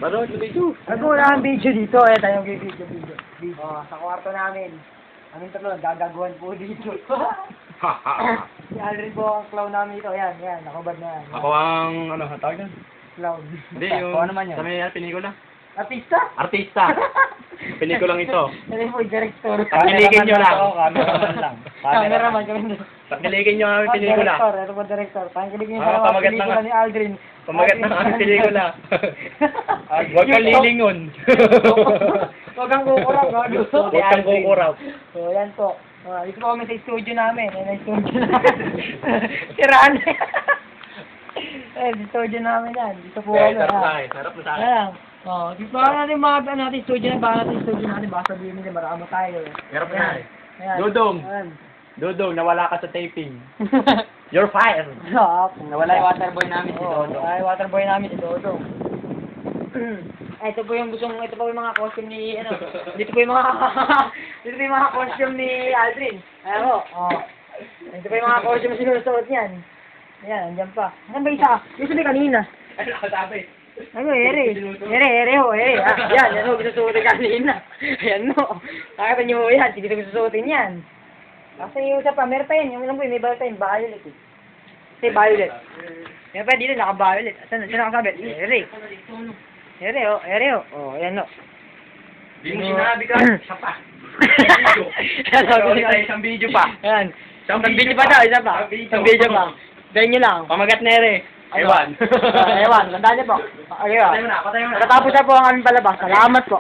Baron, video. Wala ang video dito. Tayo video. Sa kwarto namin. Aming tatlo, gagaguhan po dito. Si Aldrin po ang clown namin ito. Yan, nakubad na yan. Ako ang, tawag yan? Clown. Hindi, yung, Ano naman yun? sa may pelikula. Artista? Artista. Pelikulang ito. Ano po, director. Pagkiligin nyo lang. Cameraman lang. Cameraman kami. Pagkiligin nyo ang aming pelikula. Director, ito po director. Pagkiligin nyo sa Pamagat pelikula na- ni Aldrin. Pamagat ng aming pelikula. Huwag kang lilingon. Huwag kang kukurap. Huwag kang kukurap. So, yan po. Dito po kami sa studio namin. Yan ang studio namin. Siraan. Sa studio namin yan. Dito po kami. Sarap na tayo. Ayan. Dito natin mga natin studio natin. Baka sabihin nila marami tayo. Sarap na tayo. Ayan. Dudong. Ayan. Dudong, nawala ka sa taping. You're fired. Nawala yung waterboy namin si Dodong. Ay, waterboy namin si Dodong. Ito po yung mga costume ni, dito po yung mga costume ni Aldrin. Ayan po, Ito po yung mga costume na sinusuot niyan. Ayan, andyan pa. Ano ba isa? Yung sabi kanina. Ano ako sabi? Ano, ere. Yan ho, gusto kanina. Ayan ho. Nakita niyo ho yan, sige gusto yan. Kasi yung isa pa, meron pa yan. Yung ilang po, may bago tayong violet eh. Say violet. Meron pa dito, naka-violet. Saan nakasabi? Ere. Ere ho. Ayan ho. Di mo sinabi ka, isa pa. Isang video pa. Ayan. Isang video pa daw, isa pa. Isang video pa. Dahin nyo lang. Pamagat na ere. Ewan. Ewan, tandaan niyo po. Patay mo na. Nakatapos na po ang aming palabas. Salamat po.